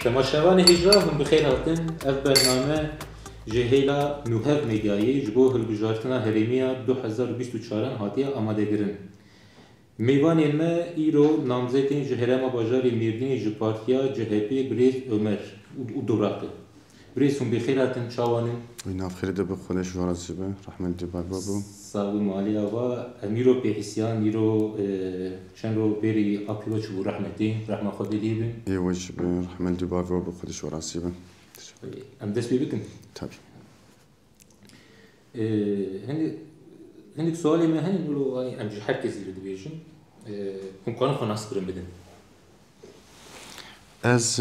تماشاوان هجرا هم بخير هاتن اف برنامه جهيلا نوهر ميدياي جبو هلبجارتنا هرميا 2024 هاتيا آماده گرن. میوان ما ایرو نامزدین جهرما باجاری میردین جپارتیا جهپی بریز عمر و دوراته. بریز هم بخیر هاتن چاوانن. وينا بخير دب خدش وراسبه رحمة دبار بابو. سلام عليا و امیرو بحسیان ایرو شنرو بری آپیلو چبو رحمة خودی دیبن. يوش رحمة دبار بابو خدش وراسبه. ام دست ببکن. تابي. هندك سؤالي ما هني نقولوا أمجي حركز اللي دبيجن هم كانوا خناس كرم بدن. از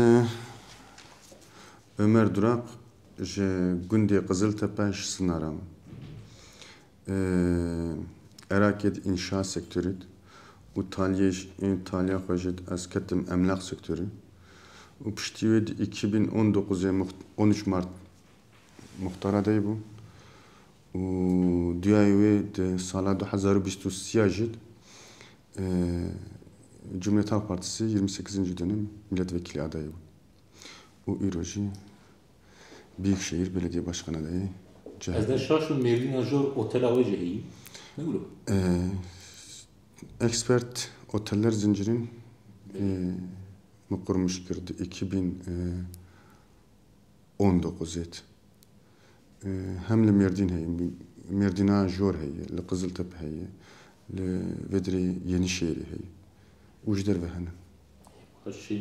Ömer Durak جندي قزلtepe sınarım. Eraket inşaat sektörü. İtalya hojet asketim emlak sektörü. Upştivid 2019 13 Mart muhtara adayı bu. وديايوي سال 2023 جد Cumhuriyet Halk Partisi 28. dönem milletvekili adayı bu. İroji Büyükşehir Belediye Başkanı adayı. Ezden şaşın mevlin ajor otel avajeyi. Ne olur? Expert oteller zincirin kurmuş girdi 2019 et. هم لمردين هي مردينا جور هي لقزلتب هي لفدري ينشيري هي وجدر بهنا خشي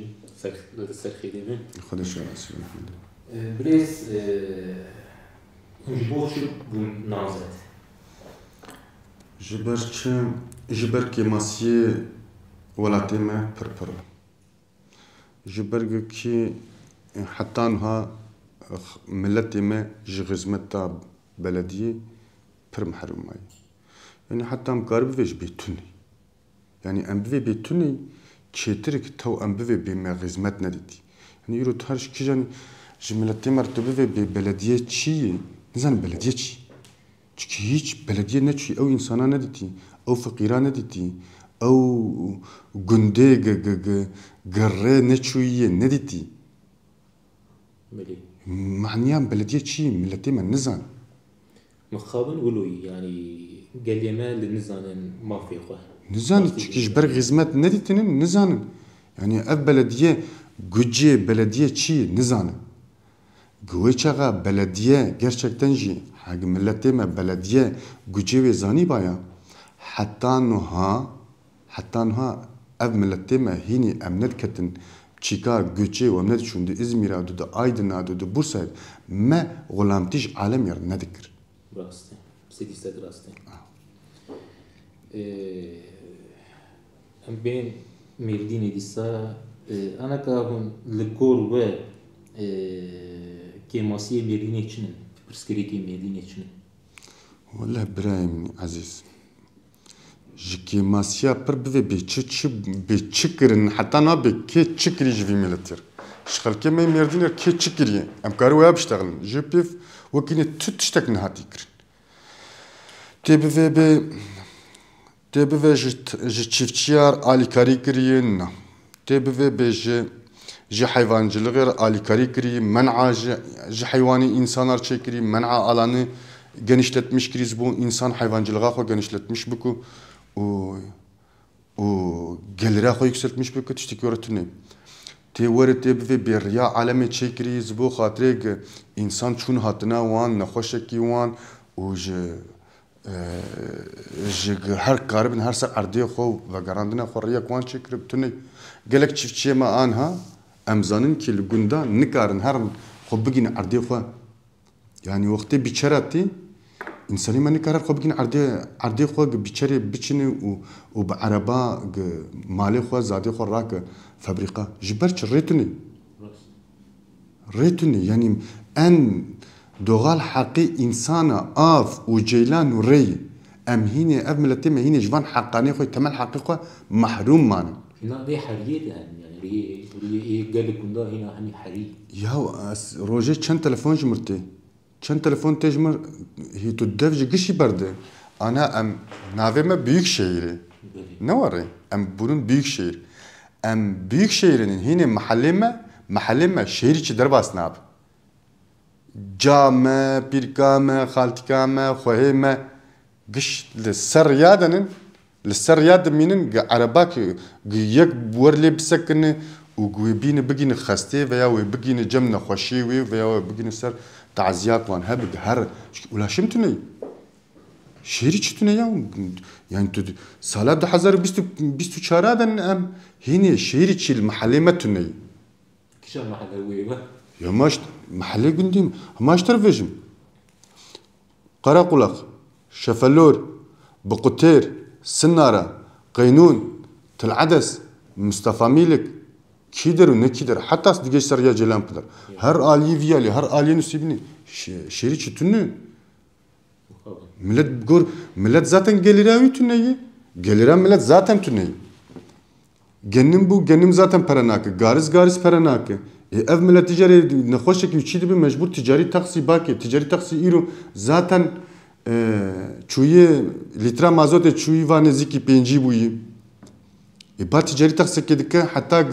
سرخي ديمن خدش راسي بريز بوش بون نازت جبرك ماسي ولا تيمه بربر جبرك كي حتى انها ملتي ما جغزمتا بلدية برم حرماي يعني حتى مقارب فيش بيتوني يعني ام بي بيتوني تشترك تو ام بي بما غزمت نديتي يعني يرو تهرش كيجان جملتي مرتبه ببلدية تشي نزان بلدية تشي تشكي هيج بلدية نتشي او انسانا نديتي او فقيران نديتي او غندي غري نتشوية نديتي ملي معنيها بلدية شيء ملتي من نزان مخابن ولوي يعني قال لي ما للنزان ما في خو نزان تشكيش برغ غزمات نديتن نزان يعني اف بلدية جوجي بلدية شيء نزان جويتشغا بلدية gerçekten جي حق ملتي ما بلدية جوجي وزاني بايا حتى نها اف ملتي ما هيني امنت كتن Çika, Göçe ve Mnet şundu İzmir'e dudu, Aydın'a dudu, Bursa'ya me gulamtiş alem yer ne dikir? Rastı. Sediste rastı. Ben mevdin edisa ana kahun lekor ve kemasiye mevdin için perskeri ki mevdin için. Vallahi İbrahim aziz. جكي ماسيا برب في بيتشكرن حتى انا بكي تشكري جي في ميلتير شغل كما ميردينر كي تشكري ام كارو يا بشتغل جو بيف وكيني تشتك نهاتيكر تبي في جتشيفتشيار الي كاريكريين تبي في جي حيوان جلغير الي كاريكري منع جي حيواني انسانlar çekiri منع alanı genişletmiş kriz bu insan hayvancılığa genişletmiş bu o gelire yükseltmiş bir kötü işte öğretini. Teori tebvi bir ya alemi çekiriz bu hatırı insan çun hatına wan nahoşeki wan o her karibin her sa ardiye xo ve garandına xorriya wan çekirip tuni gelek çiftçiye ma anha emzanın ki gunda nikarin her xo bigin ardiye xo yani vakti biçarati İnsanı mani karar خو بگین عردی خو بیچاره بچینه و به عربا مالی خو زادی خو راک فابریکا جبر چه ریتونی یعنی ان دوغال حقی انسانا آف و جیلان و ری ام هینه اف ملتی ما هینه جوان حقانی خو تمام حقی خو محروم مان هنا دي حريه يعني ري قال لك هنا هني حري يا روجي چند تلفون جمرتي Çen telefon tecmur hitu devci gişi berdi. Ana em naveme büyük şehri. Ne var? Em bunun büyük şehir. Em büyük şehrinin hine mahalleme محله ما شهری چی در باس ناب جامه پیرکامه خالتکامه خوهمه قش للسر يادن للسر ياد مينن عرباك يك بورلي بسكن وبين بقين خستي ويا وبقين جمنا خوشي ويا وبقين سر تعزيات وان هب هر ولا شمتني شهری چطونه یا yani سال 2024 ام هني شهری چیل محله متونه كيش المحل هو يا ماش محله قنديم ماش ترفيجم قراقلق شفلور بقطير سنارة قينون تلعدس مصطفى ميلك كيدر ونكيدر حتى صدقش سريا جلام قدر هر آلي فيالي هر آلي نسيبني شهری چطونه millet gör millet zaten geliravi tüneyi gelira millet zaten tüneyi genim zaten paranakı gariz paranakı ev millet ticari ne hoşça ki üçüydü bir mecbur ticari taksi baki ticari taksi iro zaten çuye litra mazot çuye vane ziki penci buyi ba ticari taksi kedike hatta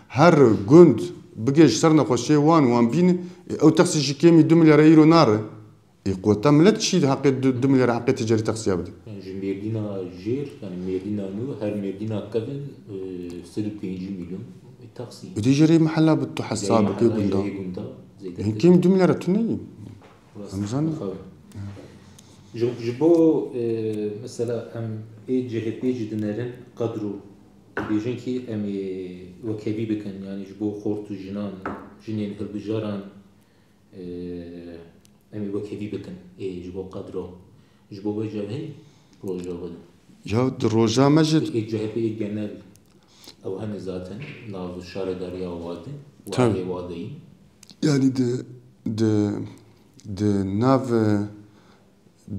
her gund bıgeç sarna hoşça wan bin o taksi jikemi 2 milyar euro nar قوتا ملت شيء حق 2 مليار حق تجاري تقسيا بده يعني ميردينا جير يعني ميردينا نو هر ميردينا كفن 50 مليون تقسي بدي جري محلها بده حسابك يقول كم 2 مليار تني رمضان جبو مثلا ام اي جي بي جدنرن قدرو بيجن كي ام وكبي بكن يعني جبو خورتو جنان جنين هلبجاران أمي وكيفي بكن جبوا قدره جبوا وجهه روجا وده يا الروجا مجد جهبي جنال أو هم ذاتن ناف الشارع داريا وادي وادي وادي يعني د ناف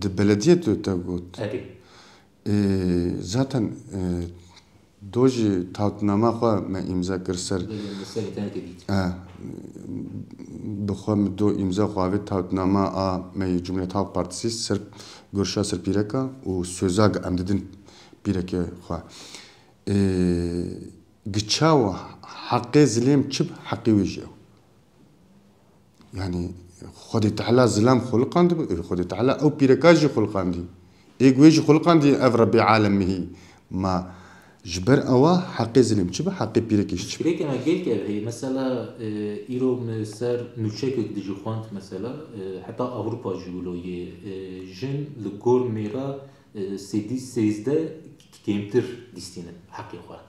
د بلدية تقول أري ذاتن دوجي تاوتنامه خو ما امضا کرسر بخوام دو امضا خواهی تاوتنامه ما جمله تاو پارتیسی سر گرشا سر پیرکا و سوزاگ امددن پیرکا خواه گچاو حقی زلیم چب حقی ویجیو يعني خدي تعالى زلام خلقان دي خدي تعالى او بيركاجي خلقان دي ايجويجي خلقان دي اف ربي عالمه ما جبر أوا حقي زلم شبه حقي بيركيش بيرك أنا قلت هي مثلا إيرو مسار نوتشيك ديجو خوانت مثلا حتى أوروبا جولوي جن لجور ميرا سيزده كيمتر ديستينا حقي خوان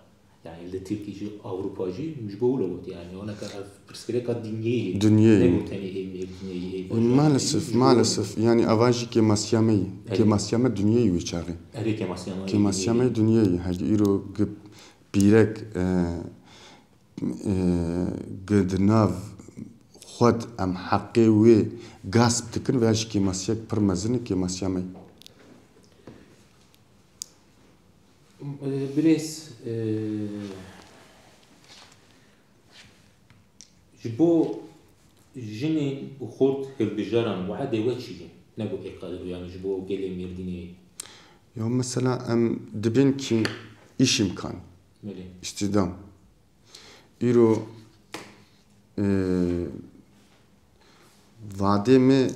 يعني اللي تركي جي أوروبا جي مش بقوله يعني أنا كأف برسكريكا دنيا مالسف يعني أواجي كماسيامة دنيا يوشاري كماسيامة دنيا هاي إيرو بيرك قد ناف خود أم حقي وي غاسب تكن وياجي كماسياك برمزني كماسيامة بريس جبو جني وخورت هالبجاران وعادي واتشي نبو إقادر يعني جبو قلي ميرديني يوم مثلا أم دبين كي إيش إمكان استدام إيرو وعدي مي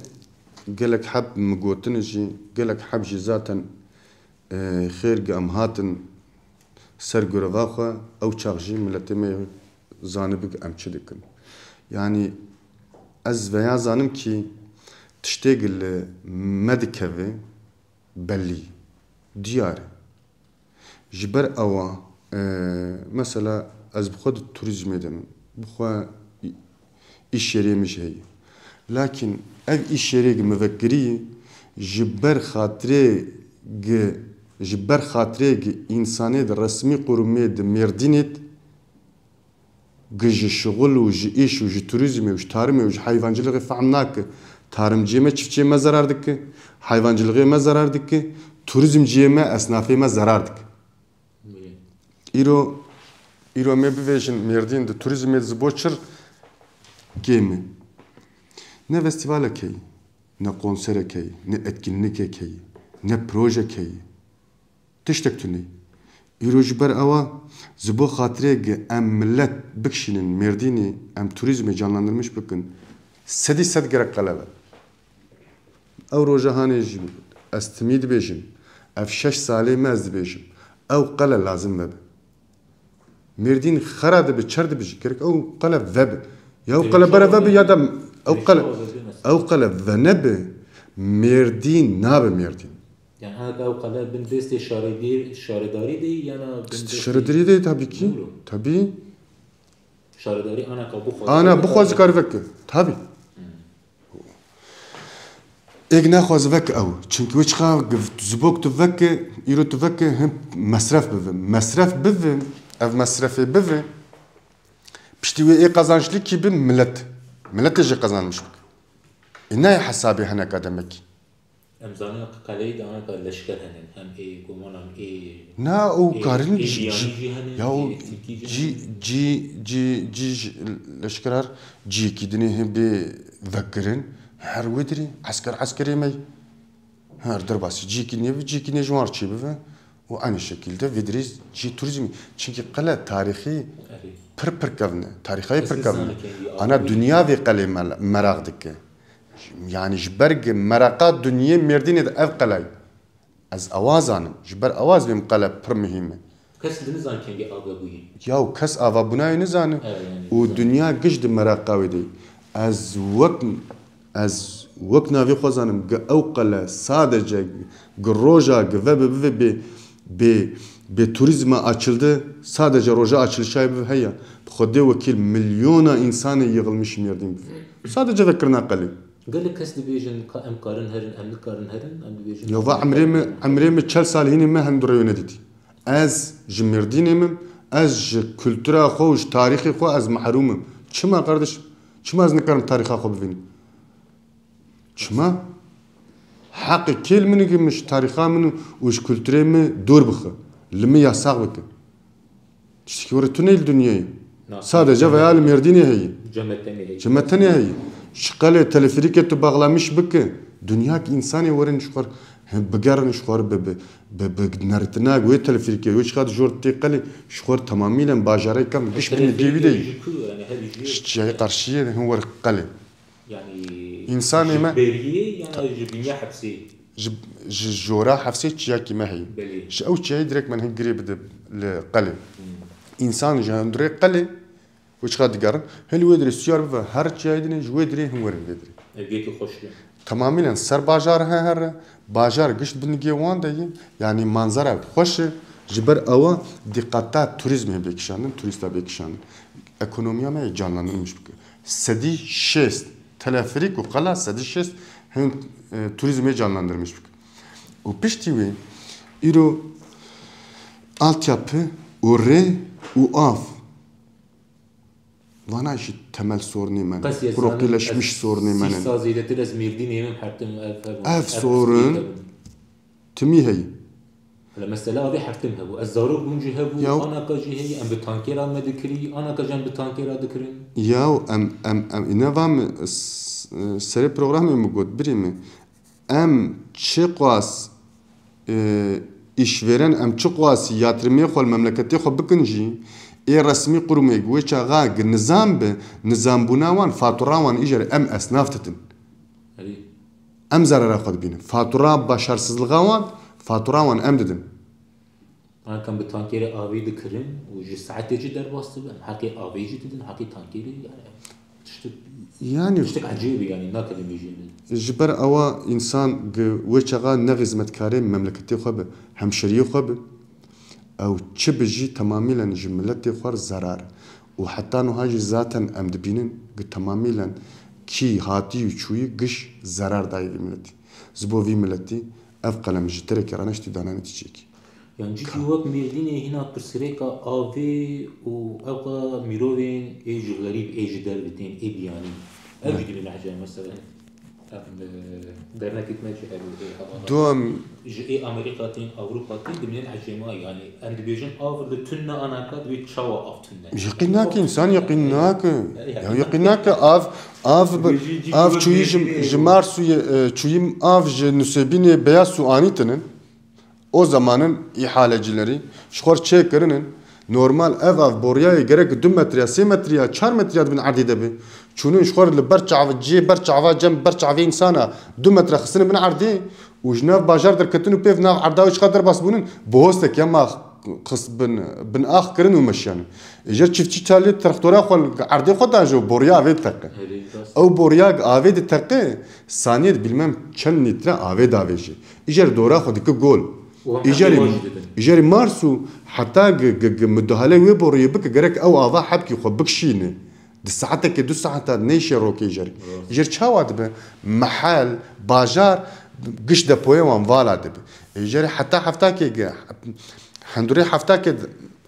قالك حب مقوتنجي قالك حب جزاتا خير قام هاتن سر قرفاخا أو تشاغجي ملتمي زانبك أم تشدكن يعني از veya zanım ki tiştegil medikeve belli diyar jiber ava mesela az bu kadar turizm edemem bu kadar iş yeriymiş hey lakin ev iş yeri müvekkiri jiber hatire insanı da resmi kurumu da merdinet جي شغل وجي إيش وجي توريزم وجي تارم وجي حيوانجلغي فعمناك تارم جيمة شفتي ما زرار دك حيوانجلغي ما زرار دك توريزم جيمة أصنافي ما زرار دك إيرو ما بيفيجن ميردين ده توريزم يتزبوشر جيمة نه فستيفالا كي نه كونسر كي نه etkinlik كي نه بروجة كي تشتك تني ایرو جبر اوا زبو خاطره ام ملت بکشینن مردینی ام توریزم canlandırmış بکن سدی صد گرک قلبه او روجهانه جی استمید بیشم اف 6 ساله مز بیشم او قله لازم به مردین خراد به چرد بج گرک او قله وب یا او قله بره وب یا دم او قله ونب مردین ناب مردین Yani o kadar ben deste şaredari değil yana şaredari değil tabii ki. Tabii. Şaredari ana kabu. Ana bu خوازی کار وک. tabii. اگ نخواز وک او çünkü وچخا زبوک تو وک ایرو تو وک هم مصرف بوم مصرف بوم ev masrafı beve pişti ve kazançlı ki bir millet de kazanmış. Ne hesabı hana kademek? Emzani kaleyi de ana kalleşker hem kumanam na o karın ya o leşkerar kidini hem bir vekirin her wedri askeri mi her derbası kidini jwar çi beve o aynı şekilde vidriz turizmi çünkü kale tarihi pır kavne tarihi pır kavne ana dünya ve kale merak dikke yani jberg meraka dünya merdine de ev kalay az avazanım jber avaz bim kale pır mühime kes deniz an kengi ava buyi ya kes ava buna ne zanı o dünya gıcd meraka vedi az وقت ناوی خوزانم گ اوقلا sadece roja ve turizme açıldı sadece roja açılışay bir heya xode vekil milyona insanı yığılmış yerdim sadece vekrina qali قال لك كسد بيجن ام قارن هرن ام قارن هرن ام بيجن يا عمري 4 سال هنا ما هندره ينديتي از جمردينم از kültüre خوش تاریخی خو از محرومم çima kardeş çima az nekarim tariha xo bibini çima hakkı kelmini gümüş tarihamını uş kültüremi dur bıkı limi yasak bıkı işte ki oraya tünel dünyayı sadece veya merdini heyi cematteni heyi şıkkale teleferiketu bağlamış bıkı dünya ki insanı varın şuar بگرن شوار به نرتناگ و تلفیریکی و چقدر جور تیکلی شوار تمامیلا باجاره کم بیش بینی دیویده شیعه قرشیه هم ور قلی انسان ما جبریه یعنی جبینه حبسی جورا حبسی چیا کی ما هی او چیه درک من هم قریب ده لقلی انسان جاندره قلی و چقدر گرن هل ودری سیار و هر چیه دینه جودری هم ور ودری الگیت خوشی تمامیلا سر باجار هر باجار گشت بنگی وان دهی یعنی منظره خوش جبر اوا دقتا توریسم بکشانن توریستا بکشانن ekonomiye mi canlandırmış bu? Sedi şest teleferik و قلا sedi şest hem turizmi canlandırmış bu. O piştiği iro altyapı orre u af Vana işi temel sorunu men. Kurokleşmiş sorunu men. Saziyeti rezmirdi neyim hartım ev sorun timi hey. Mesela abi hartım bu. Azzaru buncu bu ana kaji hey am betankera medikri ana kajan betankera dikrin. Ya inevam seri programı mı god biri mi? Am çıqas işveren am çıqas yatırmaya xol memleketi xo bikinji رسمي قرمي ويشا غاق نظام نظام بناوان فاتوراوان إجر أم أسنافتتن أم زرر أخذ بينا فاتورا بشرسز الغوان فاتوراوان أم ددن أنا كان بتانكيري آوي دكرين وجي ساعات تجي در باستي حقي آوي جي ددن حقي تانكيري يعني تشتك عجيبي يعني ناكلم يجينا جبر أوا إنسان ويشا غا نغزمت كاري مملكتي خوب همشري خوب او چه بجی تمامیلا جملتی خور zarar و حتی نهاجی ذاتن ام دبینن تمامیلا کی هاتی و چوی گش zarar دای ملتی زبو وی ملتی اف قلم جتره کرانش تی دانه تیچیک yani ciddi olarak merdine hina pırsıreka avi o avka mirovin ej garip ej derbitin ebiyani evcidi bir nahce mesela درنا كيت ماشي دوم جي امريكا تين اوروبا تين من العجمه يعني عند بيجن افر لتنا انا كاد بيتشوا افتنا يقيناك انسان يقيناك يقيناك اف چوي جمار سو چوي اف نسبين بياسو انيتن o zamanın ihalecileri şuar çekirinin normal ev boryayı gerek 2 metre, 3 metre, 4 metre bin ardide bi. Çunun şuar li berçavci, berçava cem, berçavi insana 2 metre xısını bin ardi. وجناف باجار در كتنو بيف ناف عرداوش خاطر بس بونن بوستك يما قص بن اخ كرن ومشان اجر تشفتي تالي ترختورا خل عردي خدا جو بوريا افيد تق او بوريا افيد تق ثانيه bilmem كم نتر افيد افيجي اجر دورا خدك جول اجر مارسو حتى مدهله وي بوريا بك جرك او افا حبكي خبك شينه دي ساعتك 2 ساعات نيشي روكي اجر تشاوات محل باجار قش دبوي وانفالا دب يجري حتى حفتاكي هندوري حفتاكي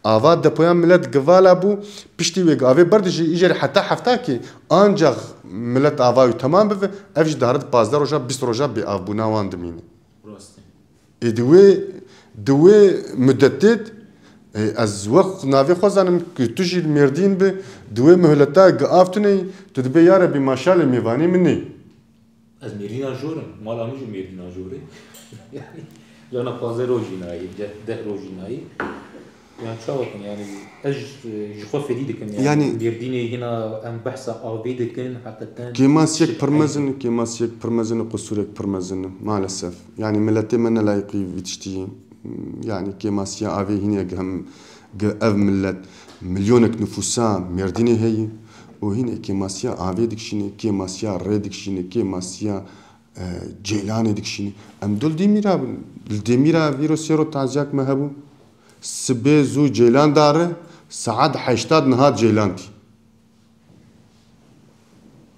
افاد دبوي ملت قفالا بو بشتي ويق افي بردش يجري حتى حفتاكي انجغ ملت افاي تمام بف افج دارت 15 روجا 20 روجا بي اف بونا وان دميني دوي مدتت از وقت نافي خوزانم تجي المردين ب دوي مهلتا قافتني تدبي يا ربي ما شاء الله ميفاني مني از میرینا جورم مالا میجو میرینا جوری یعنی لانا 15 روزی نایی 10 روزی نایی yani çavatın yani jixo fedi dikin yani birdini hina em bahsa avi dikin hakikaten kemasiyek permezin kusurek permezin maalesef yani milleti men layıkı yetiştiğim yani kemasiya avi hina hem ev millet milyonek nüfusa merdini heyi o hina kemasiya avi dikşini kemasiya re dikşini kemasiya ceylan dikşini em dol demira virüsero tazyak mehabu سبيزو جيلان داره ساعات حيشتاد نهار جيلانتي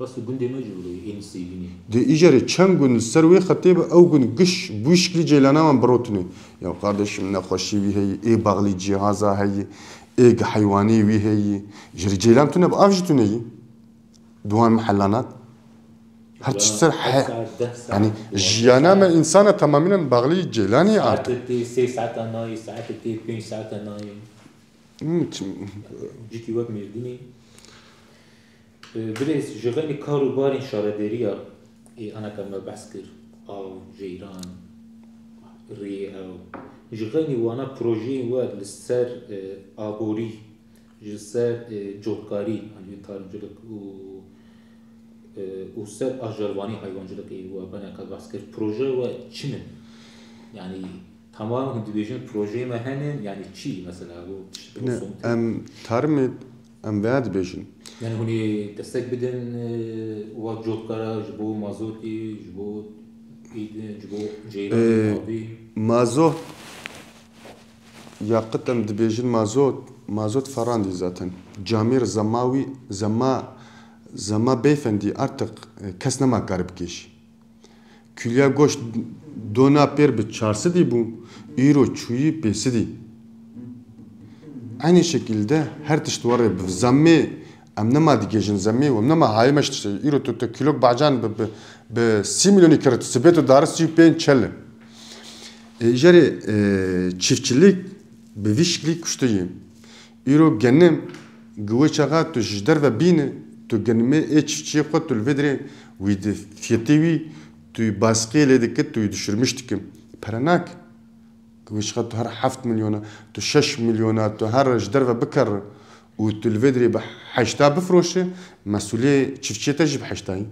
بس قندي ما جبروا إن سيبيني دي إجاري كم قن السروي خطيب أو قن قش بوشكلي جيلانا من بروتني يا قاردش من خوشي وي هي إيه باغلي جهازا هي إيه حيواني وي هي جري جيلان تنا بأفجتوني دوان محلانات هتشتر يعني جيانا من إنسانة تماما باغلي جيلاني ساعات تي 6 ساعات ناي ساعات تي 2 ساعات ناي جيتي وقت مرديني بريس جغاني كاروباري شارديريا أنا كما بحسكر أو جيران ري أو جغاني وانا بروجي واد للسر آبوري جسر جوكاري يعني تارجلك وسر أجرباني حيوانجلك وبنا كبحث كر بروجي وشنن يعني تمام هندبيجن بروجي ما هنن يعني شيء مثلا هو ترمي بعد بيجن يعني هني دستك بدن وجوكارا جبو مازوتي جبو جبو جيران أبي مازوت يا قتم دبيجن مازوت فراندي zaten جامير زماوي زما beyefendi artık kes nema garip geç. Külya goş dona per bir çarşı di bu. İro çuyi pesi di. Aynı şekilde her tişt var ya zamme am nema digejin zamme ve nema haymeş tişt. İro tutu kilok bacan be 6 milyon kere sebeto darısı pen çelle. Jari çiftçilik be vişklik kuştuyum. İro gennem güveçağa tu jder ve bine تو جنمي إيش شيء قط الفيدري ويد فيتيوي تو باسقي لديك تو يدشرمشتكم برناك كويش خد هر 7 مليون تو 6 مليون تو هر جدر بكر وتو الفيدري بحشتا بفروشه مسؤولية شفتشي تجيب حشتاي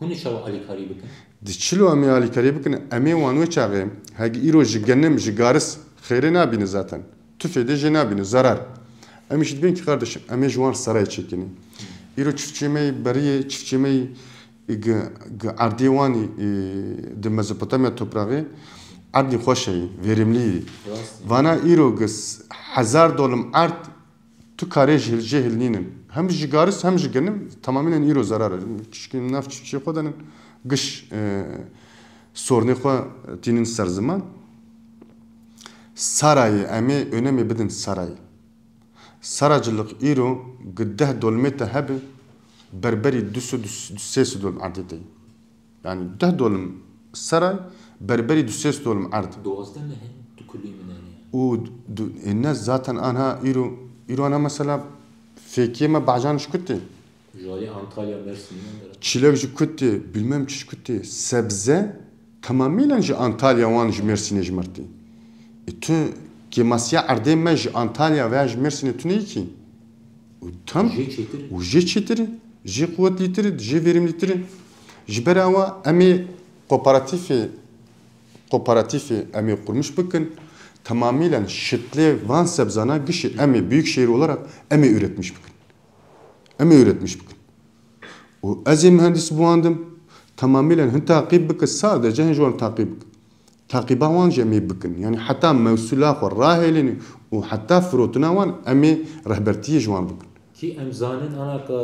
هوني شو علي قريبك دشلو أمي علي قريبك أمي وانو شاغي هاجي إيرو جنم جارس خيرنا بين ذاتن تفيد جنا بين زرار أمي شدبين كي قردشم أمي جوان سراي تشكيني İro çiftçimeyi bariye çiftçimeyi ardiyani de Mezopotamya toprağı ardi hoşayı verimli. Vana İro gız $1000 art tu kare jehilninin hem jigaris hem jigenim tamamen İro zarar. Çünkü naf çiftçi kodanın gış sorunu ko tinin serzaman sarayı emi önemi bidin sarayı. Saracılık İro gıddah dolmete hebe berberi 200 dolm ardide. Yani $10 saray berberi 200 dolm ard. Doğazda mı hem tukulli O minani? الناس zaten anha İro ana mesela fekiyeme bacan şkutti. Jali Antalya Mersin'den. Çilek şkutti bilmem çi şkutti sebze tamamıyla Antalya wan Mersin'e jmarti. تو کماسیا عرضه مج انطالیا و اج مرسین تو نیکی و تام و جی چیتری جی قوت لیتری جی verim لیتری جبر اوا امی kooperatif emeği kurmuş bakın tamamıyla şitle Van Sebzana gışı emeği büyük şehir olarak emeği üretmiş bakın. Emeği üretmiş bakın. O azim mühendis bu andım tamamıyla hın takip bakın sadece hın joan takip takiba wan emeği bakın. Yani hatta mevsula ve rahelini o hatta frotuna wan emeği rehbertiye joan bakın. Ki emzanın anaka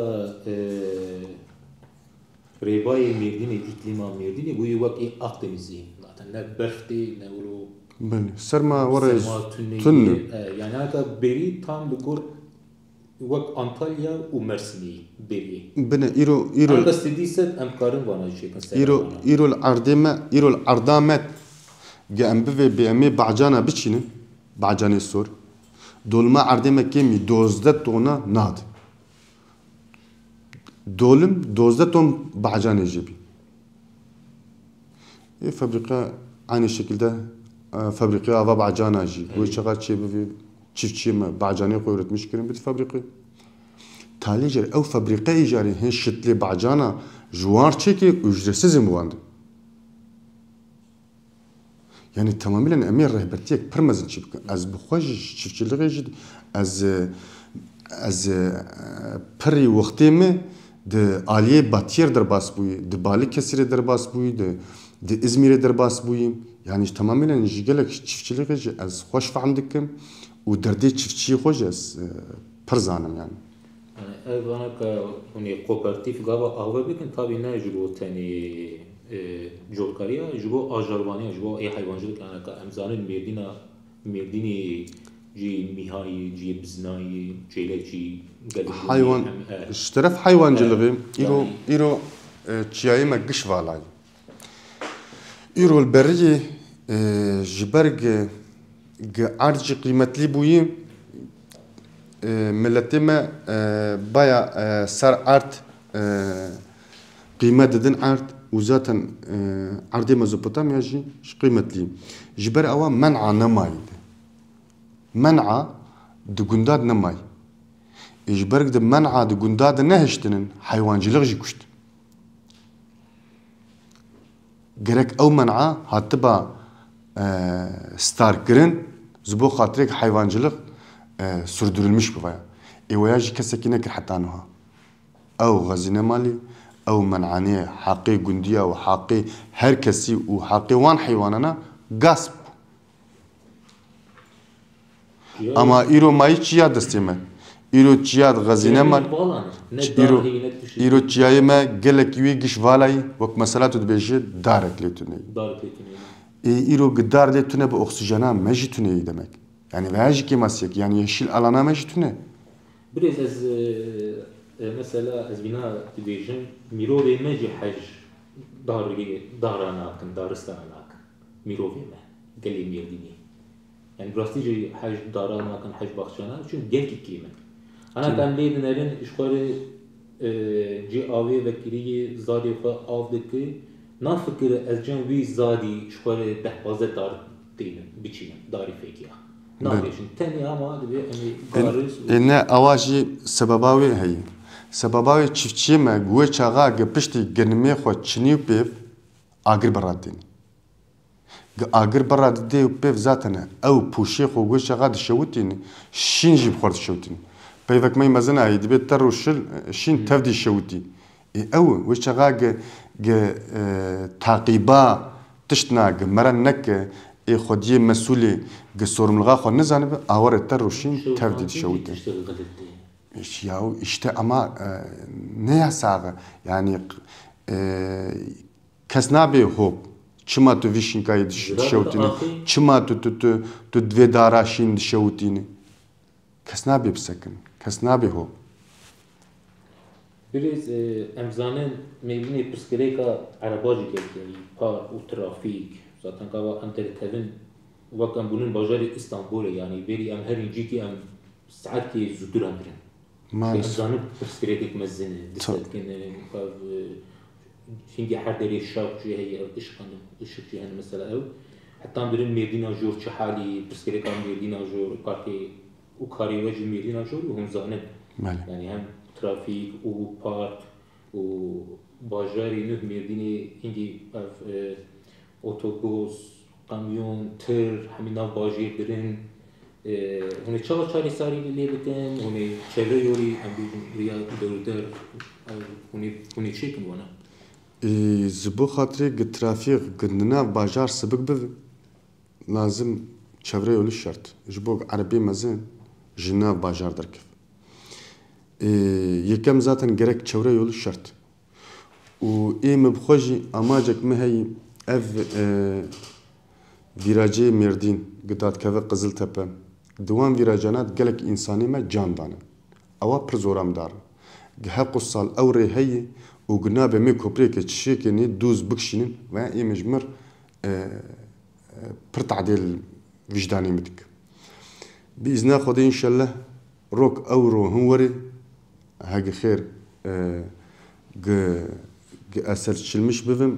Rêbayê Mêrdînê, îklîma Mêrdînê bu wek Akdenizî. Zaten ne berftê ne Bele. Serma were tunne. Yani haka berî tam li gor wek Antalya û Mersinê berî. Bine îro Haka sedî sed em karin vana çêkin. îro ardamet ge em bive bi emê bacana biçînin bacanê sor. Dolma erdêmekê mî 12 tona nad. Dolim 12 ton bacanê jî bî. Fabrika aynı şekilde fabrika ava bacana jî. Bu çaqa çêbivî çiftçi me bacanê xwe üretmiş kirin bit fabrikayê. Talê jî ew fabrikayê jarî hin şitlê bacana ji wan çêkê ücretsiz im wandin. Yani tamamıyla emir rehbertiyek pir mezin çi bikin. Ez bi xwe jî çiftçiliğê jî ez pirî wextê me di aliyê Batiyê derbas bûyî, di Balıkesirê derbas bûyî, di İzmirê derbas bûyî. Yani tamamıyla ji gelek çiftçiliğê jî ez xweş fehm dikim û derdê çiftçiyê xwe jî ez pir zanim yani. Yani ev anaka hûnê kooperatif gava ava bikin tabii ne ji bo tenê colkariya ji bo ajalvaniya ji bo hayvancılık anaka emzanın Mêrdînê cî mîhayî cî biznayî çêlek cî hayvan ji teref hayvancılığı îro çiyayê me giş valayî. İro li beriyê ji ber erd jî qîmetlî bûyî milletê me baya ser erd qîmet didin erd û zaten erdê Mezopotamya jî qîmetlî. Ji ber ewa men'a nemayî. Men'a di gundad nemayî. Ji ber di men'a di gundad nehiştinin hayvancılık jî kuşt. Gerek ew men'a hatiba starkirin ji bo xatirek hayvancılık sürdürülmüş bivaya. Êwaya jî kesekî nekir heta niha. Ew xezîne malî, ew men'anê haqê gundiya û haqê her kesî û haqê wan heywanana gasp. Ama îro mayî çiya destê me. îro çiya xezîne mal. îro çiyayê me gelekî wê giş valayî wek mesela tu dibêjî darek lê tuneyî. îro gidar lê tune bi oksijena me jî tuneyî demek. Yani veya jî kemasiyek yani yeşil alana me jî tune. Biraz ez mesela ez bina dibêjim mirovê me jî hej daran nakin daristana nakin mirovê me gelê Mêrdînê. Yani rastî jî hej daran nakin hej baxçana çünkü gelkî kîme. Ana em lê dinerin işxwarê cî avê vekiriyê zadê xwe av dike nafikir ez cem wî zadî işxwarê dehbaze dar tênin biçînin darî fêkiya. Nabêjin tenê ama divê em garis ne awa jî sebeba wê heye. Sebeba wê çiftçiyê me wê çaxa ge piştî genimê xwe çinî û pêv agir bera têne. Ge agir bera didê û pêv zaten ew pûşê xwe wê çaxa dişewitîne şîn jî bi xwe dişewitîne. Peyvek me mezin ayê dibê ter û şil şîn tev dişewitî. Ew wê çaxa ge taqîba tiştina ge meren neke xwediyê mesulê ge sorumluluğa xwe nizanibe awere ter û şîn tev dî dişewite. Ya işte ama ne yasağı yani kes nabe hop çima tu vişinkayı dişewtini çima tu dve dara şin dişewtini kes nabe bisekin kes nabe hop biraz emzanın Mêrdînê pirsgirêka erebajî gelkî par û trafîk zaten kava em tertevin wek em bûnin bajarê İstanbulê yani berî em herî cîkî em saetê zûtir em kirin. Zanıp pirsgirêkek mezin disetkin çünkü her derê şak jî heye ışık jî hene mesela ew حتى برين ميردينا جور چه حالي بسكري كان ميردينا جور كارتي وكاري وجه ميردينا جور وهم زانب يعني هم ترافيك وبارك وباجاري نه ميرديني عندي اوتوبوس كاميون تر همينا باجي برين هوني چاوا چاري ساري لي بكن هوني چهره يوري هم بيجن ريا دور هوني چيكن وانا زبو خاطري ترافيك قدنا باجار سبق بذ لازم چهره يولي شرط جبوك عربي مزن جنا باجار دركف يكم zaten gerek çevre yolu şart. O mebxoji amacek mehay ev virajı Merdin gidat keve Kızıltepe. Diwan virajanat gelek insani me can dane. Ava pir zoram dar. Gehe qussal evre heyi o gnabe me kopreke çişekeni duz bikşinin ve mecmur pir ta'dil vicdani midik. Biizna Xwedê inşallah rok euro hunweri هاجي خير أسر شلمش بفهم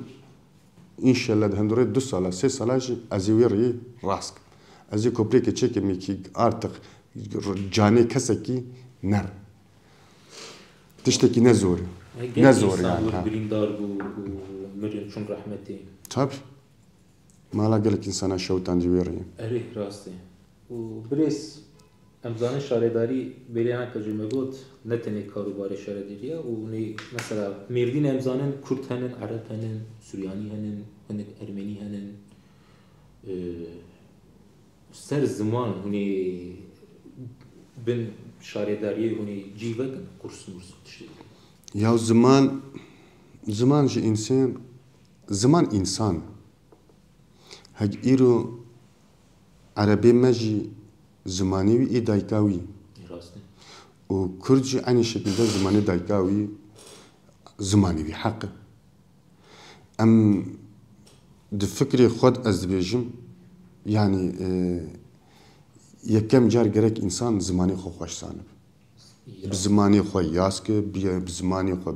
إن شاء الله ده هندوري 2 سال 3 سال أزيويري راسك أزي كوبريك تشيك ميكي أرتق جاني كسكي نر تشتكي نزور يعني بريندار ومريم شون رحمتي طب ما لا قالك إنسان شوتان جويري أريه راستي وبريس امزان شارداری بلیان کجومه بود نتنی کاروبار شارداریه و نی مثلا مردین امزانن کرد هنن عرب هنن سوریانی هنن هنن ارمنی هنن سر زمان هنی بن شارداریه هنی جیوه کن کورس مرس تشتی یا زمان جی انسان هج ایرو عربی مجی زمانی و دایکاوی و کردی aynı şekilde زمانی دایکاوی زمانی وی حق ام دفکری خود از بیجم yani یکم جار gerek insan زمانی خو خوش سانب بزمانی خو یاسک بزمانی خو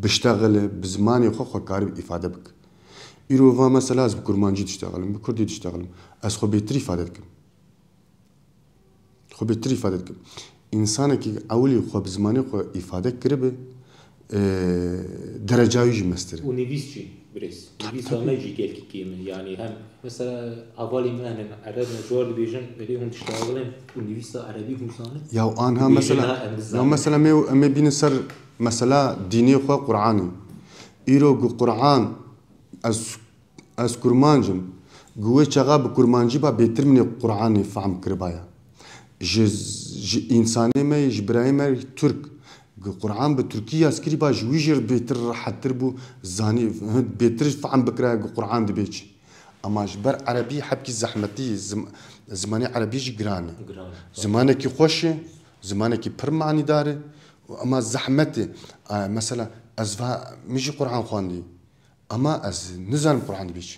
بشتغل بزمانی خو کاری ifade بک ایرو و مثلا از کرمانجی تشتغلم بکردی تشتغلم از خو بهتری ifade بکم خو بهتر ifade کن انسان کی اولی خو بزمانی خو ifade کرده derecayı mesteri. O nevisçi biraz. Nevis amacı gelki kimin yani hem mesela avali mehnen Arap mecbur diyeceğim böyle hun tiştağılın o nevis Arabi hunsanı. Ya anha mesela me bin ser mesela dini xo Kur'an'ı. İro Kur'an az kurmancım. Güve çağa bu kurmancı ba beter min Kur'an'ı fahm kirbaya. İnsani me İbrahim Türk القرآن بتركيا سكري باج ويجر بيتر حتر بو زاني بيتر فعم بكرا القرآن دبيج أما جبر عربي حبكي زحمتي زماني عربي جراني زمانك خوش زمانك برمعني داري أما زحمتي مثلا أزفا ميجي قرآن خواندي أما أز نزل القرآن دبيج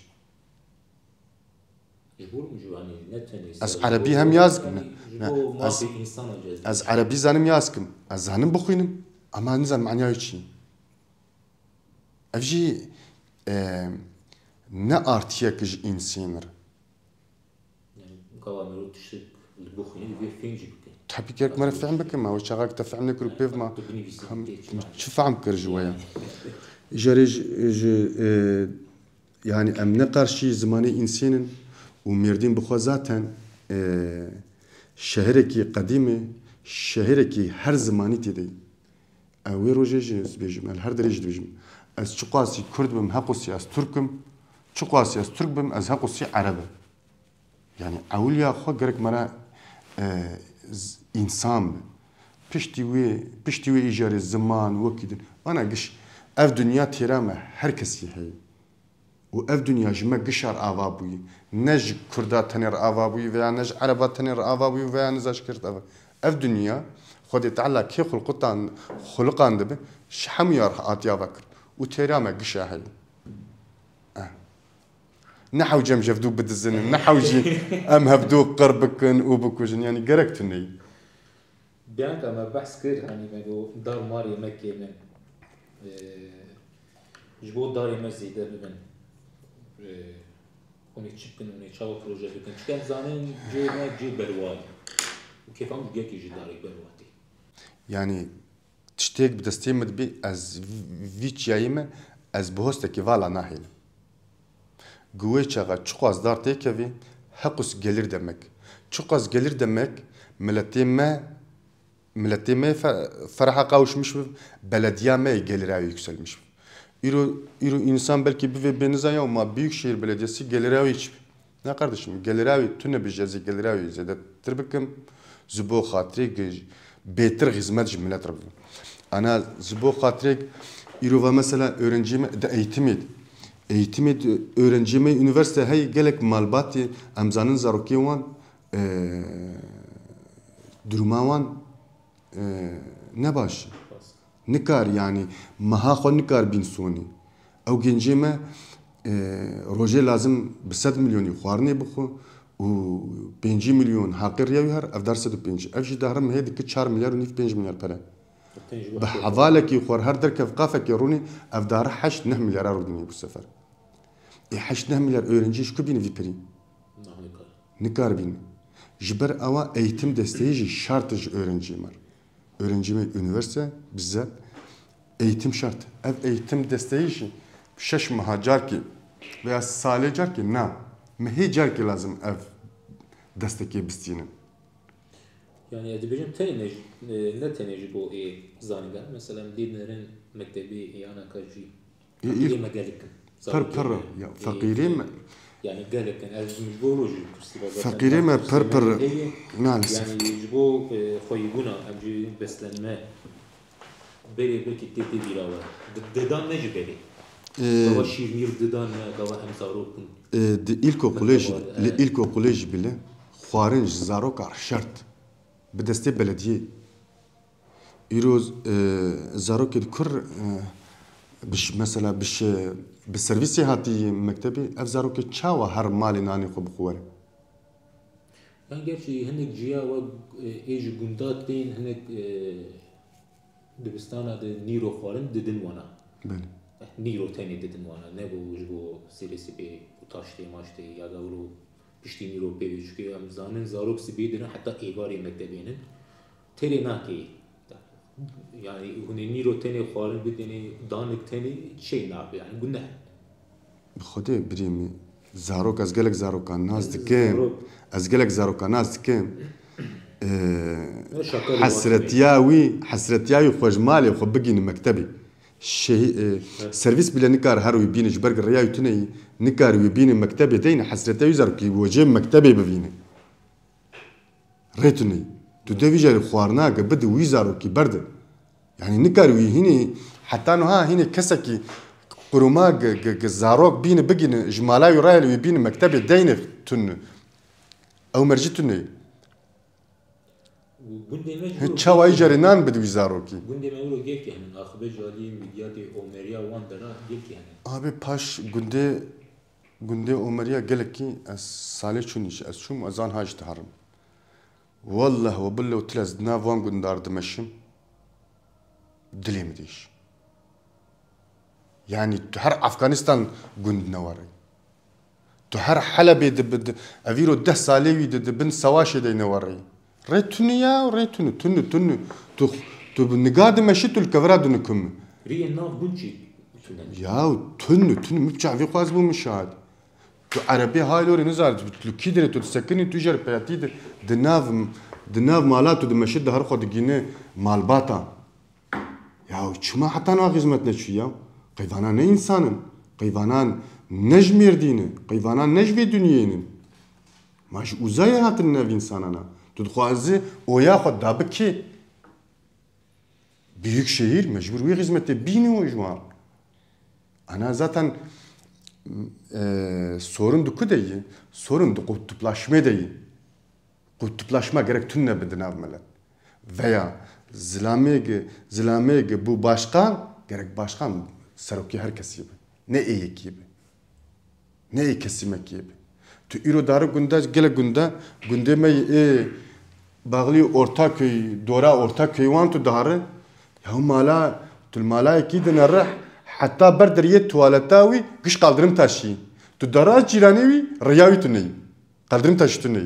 از عربی هم yazgım. Az عربی زنم yazgım. Az زنم بخوینم. اما نزن معنیای چی؟ افجی نه آرتیه کج انسانر. قوامرو تشتك البخوين بيفينجي بكين. تحبي كيرك مرة فهم بكين ما هو شغالك تفهم نكرو بيف ما شو فهم كرجويا. جريج يعني أم نقارشي زماني إنسان ومردين بخوازاتن شهركي قديمة شهركي هر زماني تدي أوي روجي بيجم هر درجة بيجم از چقاسي كرد بم هقوسي از تركم چقاسي از ترك بم از هقوسي عرب يعني أوليا خو جرك مرا إنسان بشتي وي إيجار الزمان وكيد أنا قش أف دنيا تيرامة هر كسي هي وأف دنيا جمع قشر آوابوي نج كردات تنير آوابوي ويا نج عربات تنير آوابوي ويا نزاش كرد أف دنيا خدي تعالى كي خلقان دبه شحميار آتيا بكر وتيرامة قشة هي نحو جم جفدو بدزن نحو جي أم هبدو قربكن وبكوجن يعني قرقتني بيانك أما بحث كر يعني مدو دار ماري مكي من جبو داري مزيدة بمن Onu çıkın, onu çava proje bikin. Çıkan zanen C bervay. Bu kefam geki jidari bervati. Yani tiştek bi destê min dibê ez vî çiyayê me ez bi hostekî vala nahêlim. Guwê çaxa çiqas dar têkevî heqûs gelir demek. Çiqas gelir demek milletê me ferha qawişmiş bi belediya me gelirayê yükselmiş. İro insan belki bive benizaya ama Büyükşehir Belediyesi gelirayê hiç. Ne kardeşim gelirayê tune bi jezî gelirayê zêdetir bikim ji bo xatirê bêtir hizmet ji millet re bikim. Ana ji bo xatirê îrova mesela öğrencime de eğitimê öğrencime üniversite hey gelek malbatê em zanin zarokê wan duruma wan ne baş nikar yani meha xwe nikar bîn sonî ew gencê me rojê lazim bi 100 milyonî xwarinê bixwe û 5 milyon haqê rêya her ev dar 105 ev jî dahrim hê dike 4 milyar û nîv 5 milyar pere bi hevalekî xwar her derkev qafekê rûnê ev dare 8-9 milyara rûdinê bu sefer 8-9 milyar öğrenci ji ku bîne vî pirî nikar bîne ji ber ewa eğitim desteği jî şart ji öğrenciyê me öğrencime üniversite bize eğitim şart ev eğitim desteği jî 6 meha carkî veya salê carkî na mehê carkî lazım ev destekê bistînin. Yani edibêjim tenê ne tenê ji bo zanîngehan mesela dînerin mektebî yana ka jî fakirê me gelikin. Per ya fakirê me yani gelikin ez ji bo rojî fakirê me per maalesef. Yani ji bo xweyîbûna em jî beslenme berê belkî têtê bîra we didan ne ji berê gava şîrnîr didan me gava em zarok bûn Di ilkokulê jî bile xwarin ji zarokar şert bi destê belediyê îro zarokê di kur mesela bi servîsê hatî mektebê ev zarokê çawa her malê nanê xwe bixwere yani gerçi hinek ciya ve ji gunda tên hinek dibistana de nîro xwarin didin wana nîro tenê didin wana ne bu ji bo SLSP û taştê maştê ya gawro piştî nîro pêvî çukê em zanin zarok sibê dinin heta êvarê mektebênin têrê nakê yani hûnê nîro tenê xwarin bidînê danik tenê şey nabe yani guneh bi Xwedê birî me zarok ez gelek zarokan naz dikim ez gelek zarokan naz dikim hesretiya wî xwejmalê xwe bigînin mektebê servis bile nikar her wî bîne ji ber rêya tuneyî nikar wî bîne mektebê deyne hesretiya wî zarokî wecê mektebê bivîne rê tuneyî tu devî jarî xwarinake bide wî zarokî berde yani nikar wî hînî heta niha hînê kesekî quruma zarok bîne bigîne ji mala wî rayê wî bîne mektebê deyne tune ew mercî tuneyî çawayî jarî nan bide wî zarokî gundê me wilo gelkî henin axibe jaliyê midyatê omeriya wan dera gelkî henin Abi paş gundê omeriya gelekî ez salê çûnî ez çûm ez an hac diherim wallah we billah til ez nav wan gundar dimeşim dilê min dîş yani tu her Afganistan gund newarî tu her Helebê ev îro 10 salê wî dibin sewaşê de newarî rê tunî ya rê tunî tu nigah dimeşî tu li kevira dunikim riyên nav bûn çi ya tunî mibçavî xwaz bû müşahid tu erebê halorê nizar tu kî derê tu disekinî tu jer peyatî di nav mala tu dimeşî di her xwe digîne malbata ya çima heta niha xizmet neçû ya qeyvanan ne insanin qeyvanan ne ji mêrdînin qeyvanan ne ji vê dunyayên ma ji uzayê hatin nev insanana tu dixwazî oya xwe dabikî Büyükşehir mecbur wê hizmetê bîne û ji wan ana zaten sorun di ku de yî sorun di kutuplaşmê de yî kutuplaşma gerek tune bi di nav millet veya zilamê bû başkan gerek başkan serokê her kesî be ne êyekî be ne ê kesimekî be tu îro darî gunda gelek gundê me ê Bağlî Ortaköy dora Ortaköy wan tu darî ya malayekî dine rih heta ber deriyê tuvaleta wî giş qaldirim taşî تو دراج جیرانی وی ریاوی تو نی قدرم تاش تو نی